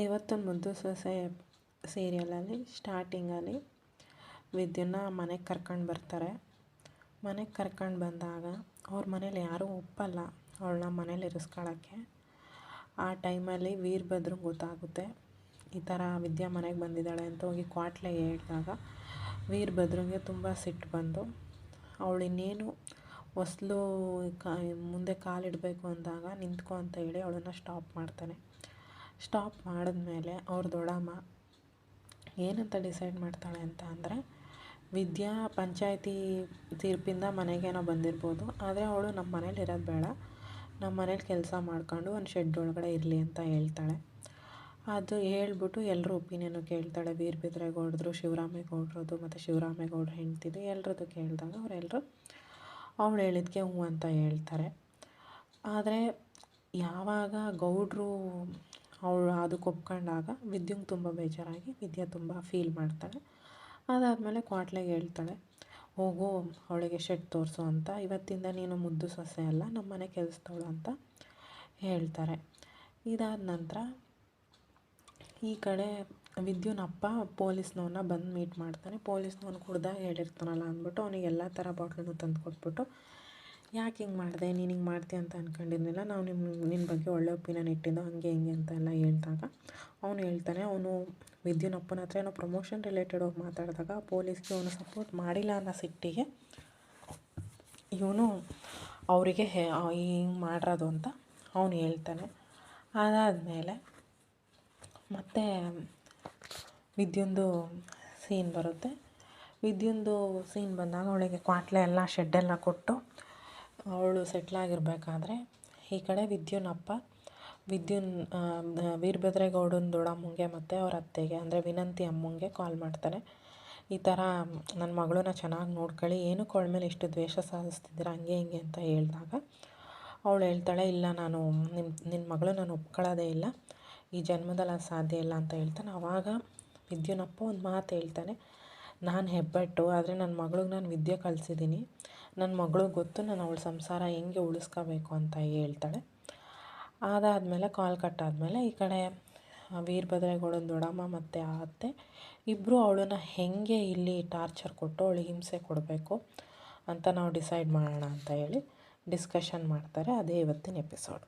ಇವತ್ತೊಂದು ಮುದ್ದು ಸೊಸೆ ಸೀರಿಯಲಲ್ಲಿ ಸ್ಟಾರ್ಟಿಂಗಲ್ಲಿ ವಿದ್ಯುನ್ನ ಮನೆಗೆ ಕರ್ಕೊಂಡು ಬರ್ತಾರೆ. ಮನೆಗೆ ಕರ್ಕೊಂಡು ಬಂದಾಗ ಅವ್ರ ಮನೇಲಿ ಯಾರೂ ಒಪ್ಪಲ್ಲ ಅವಳನ್ನ ಮನೇಲಿ ಇರಿಸ್ಕೊಳ್ಳೋಕ್ಕೆ. ಆ ಟೈಮಲ್ಲಿ ವೀರಭದ್ರಂಗೆ ಗೊತ್ತಾಗುತ್ತೆ ಈ ಥರ ವಿದ್ಯಾ ಮನೆಗೆ ಬಂದಿದ್ದಾಳೆ ಅಂತ. ಹೋಗಿ ಕ್ವಾಟ್ಲೆಗೆ ಹೇಳಿದಾಗ ವೀರಭದ್ರಂಗೆ ತುಂಬ ಸಿಟ್ಟು ಬಂದು ಅವಳು ಇನ್ನೇನು ಹೊಸ್ಲು ಮುಂದೆ ಕಾಲಿಡಬೇಕು ಅಂದಾಗ ನಿಂತ್ಕೊ ಅಂತ ಹೇಳಿ ಅವಳನ್ನು ಸ್ಟಾಪ್ ಮಾಡ್ತಾನೆ. ಸ್ಟಾಪ್ ಮಾಡಿದ್ಮೇಲೆ ಅವ್ರ ದೊಡ್ಡಮ್ಮ ಏನಂತ ಡಿಸೈಡ್ ಮಾಡ್ತಾಳೆ ಅಂತ ಅಂದರೆ, ವಿದ್ಯಾ ಪಂಚಾಯತಿ ತೀರ್ಪಿಂದ ಮನೆಗೇನೋ ಬಂದಿರ್ಬೋದು, ಆದರೆ ಅವಳು ನಮ್ಮ ಮನೇಲಿ ಇರೋದು ಬೇಡ, ನಮ್ಮ ಮನೇಲಿ ಕೆಲಸ ಮಾಡ್ಕೊಂಡು ಒಂದು ಶೆಡ್ ಒಳಗಡೆ ಇರಲಿ ಅಂತ ಹೇಳ್ತಾಳೆ. ಅದು ಹೇಳ್ಬಿಟ್ಟು ಎಲ್ಲರೂ ಒಪಿನಿಯನ್ನು ಕೇಳ್ತಾಳೆ. ವೀರಭದ್ರೇಗೌಡರು, ಶಿವರಾಮೇಗೌಡರದು ಮತ್ತು ಶಿವರಾಮೇಗೌಡರು ಹೆಂಡ್ತಿದ್ದು ಎಲ್ಲರದ್ದು ಕೇಳಿದಾಗ ಅವರೆಲ್ಲರೂ ಅವಳು ಹೇಳಿದ್ಕೆ ಹ್ಞೂ ಅಂತ ಹೇಳ್ತಾರೆ. ಆದರೆ ಯಾವಾಗ ಗೌಡರು ಅವಳು ಅದಕ್ಕೆ ಒಪ್ಕೊಂಡಾಗ ವಿದ್ಯಂಗೆ ತುಂಬ ಬೇಜಾರಾಗಿ ವಿದ್ಯಾ ತುಂಬ ಫೀಲ್ ಮಾಡ್ತಾಳೆ. ಅದಾದಮೇಲೆ ಕ್ವಾಟ್ಲೆಗೆ ಹೇಳ್ತಾಳೆ, ಹೋಗು ಅವಳಿಗೆ ಶೆಡ್ ತೋರಿಸು ಅಂತ, ಇವತ್ತಿಂದ ನೀನು ಮುದ್ದು ಸೊಸೆ ಅಲ್ಲ, ನಮ್ಮ ಮನೆ ಕೆಲಸದವಳು ಅಂತ ಹೇಳ್ತಾರೆ. ಇದಾದ ನಂತರ ಈ ಕಡೆ ವಿದ್ಯುನಪ್ಪ ಪೊಲೀಸ್ನವ್ರನ್ನ ಬಂದು ಮೀಟ್ ಮಾಡ್ತಾನೆ. ಪೊಲೀಸ್ನವ್ನು ಕುಡ್ದಾಗ ಹೇಳಿರ್ತಾನಲ್ಲ ಅಂದ್ಬಿಟ್ಟು ಅವನಿಗೆ ಎಲ್ಲ ಥರ ಬಾಟ್ಲನ್ನು ತಂದು ಕೊಟ್ಬಿಟ್ಟು, ಯಾಕೆ ಹಿಂಗೆ ಮಾಡಿದೆ, ನೀನು ಹಿಂಗೆ ಮಾಡ್ತೀಯ ಅಂತ ಅಂದ್ಕೊಂಡಿರ್ಲಿಲ್ಲ, ನಾವು ನಿನ್ನ ಬಗ್ಗೆ ಒಳ್ಳೆ ಒಪಿನಿಯನ್ ಇಟ್ಟಿದ್ದು, ಹಂಗೆ ಹಿಂಗೆ ಅಂತ ಎಲ್ಲ ಹೇಳಿದಾಗ ಅವನು ಹೇಳ್ತಾನೆ, ಅವನು ವಿದ್ಯುನಪ್ಪನ ಹತ್ರ ಏನೋ ಪ್ರಮೋಷನ್ ರಿಲೇಟೆಡ್ ಹೋಗಿ ಮಾತಾಡಿದಾಗ ಪೊಲೀಸ್ಗೆ ಅವನು ಸಪೋರ್ಟ್ ಮಾಡಿಲ್ಲ ಅನ್ನೋ ಸಿಟ್ಟಿಗೆ ಇವನು ಅವರಿಗೆ ಹಿಂಗೆ ಮಾಡಿರೋದು ಅಂತ ಅವನು ಹೇಳ್ತಾನೆ. ಅದಾದಮೇಲೆ ಮತ್ತೆ ವಿದ್ಯುಂದು ಸೀನ್ ಬರುತ್ತೆ. ವಿದ್ಯುಂದು ಸೀನ್ ಬಂದಾಗ ಅವಳಿಗೆ ಕ್ವಾಟ್ಲೆ ಎಲ್ಲ ಶೆಡ್ಡೆಲ್ಲ ಕೊಟ್ಟು ಅವಳು ಸೆಟ್ಲಾಗಿರಬೇಕಾದ್ರೆ ಈ ಕಡೆ ವಿದ್ಯುನಪ್ಪ ವೀರಭದ್ರೇಗೌಡನ ದೊಡ್ಡಮ್ಮಂಗೆ ಮತ್ತು ಅವ್ರ ಅತ್ತೆಗೆ ಅಂದರೆ ವಿನಂತಿ ಅಮ್ಮಂಗೆ ಕಾಲ್ ಮಾಡ್ತಾನೆ. ಈ ಥರ ನನ್ನ ಮಗಳನ್ನ ಚೆನ್ನಾಗಿ ನೋಡ್ಕೊಳ್ಳಿ, ಏನಕ್ಕೆ ಅವಳ ಮೇಲೆ ಇಷ್ಟು ದ್ವೇಷ ಸಾಧಿಸ್ತಿದ್ದೀರ, ಹಂಗೆ ಹಿಂಗೆ ಅಂತ ಹೇಳಿದಾಗ ಅವಳು ಹೇಳ್ತಾಳೆ, ಇಲ್ಲ ನಾನು ನಿನ್ನ ಮಗಳು ನಾನು ಒಪ್ಕೊಳ್ಳೋದೇ ಇಲ್ಲ, ಈ ಜನ್ಮದಲ್ಲಿ ಅದು ಸಾಧ್ಯ ಇಲ್ಲ ಅಂತ ಹೇಳ್ತಾನೆ. ಆವಾಗ ವಿದ್ಯುನಪ್ಪ ಒಂದು ಮಾತು ಹೇಳ್ತಾನೆ, ನಾನು ಹೆಬ್ಬೆಟ್ಟು, ಆದರೆ ನನ್ನ ಮಗಳಿಗೆ ನಾನು ವಿದ್ಯೆ ಕಲಿಸಿದ್ದೀನಿ, ನನ್ನ ಮಗಳಿಗೆ ಗೊತ್ತು ನಾನು ಅವಳ ಸಂಸಾರ ಹೆಂಗೆ ಉಳಿಸ್ಕೋಬೇಕು ಅಂತ ಹೇಳ್ತಾಳೆ. ಅದಾದಮೇಲೆ ಕಾಲ್ ಕಟ್ಟಾದಮೇಲೆ ಈ ಕಡೆ ವೀರಭದ್ರೇಗೌಡನ ದೊಡ್ಡಮ್ಮ ಮತ್ತು ಆ ಅತ್ತೆ ಇಬ್ಬರು ಅವಳನ್ನು ಹೇಗೆ ಇಲ್ಲಿ ಟಾರ್ಚರ್ ಕೊಟ್ಟು ಅವಳಿಗೆ ಹಿಂಸೆ ಕೊಡಬೇಕು ಅಂತ ನಾವು ಡಿಸೈಡ್ ಮಾಡೋಣ ಅಂತ ಹೇಳಿ ಡಿಸ್ಕಷನ್ ಮಾಡ್ತಾರೆ. ಅದೇ ಇವತ್ತಿನ ಎಪಿಸೋಡ್.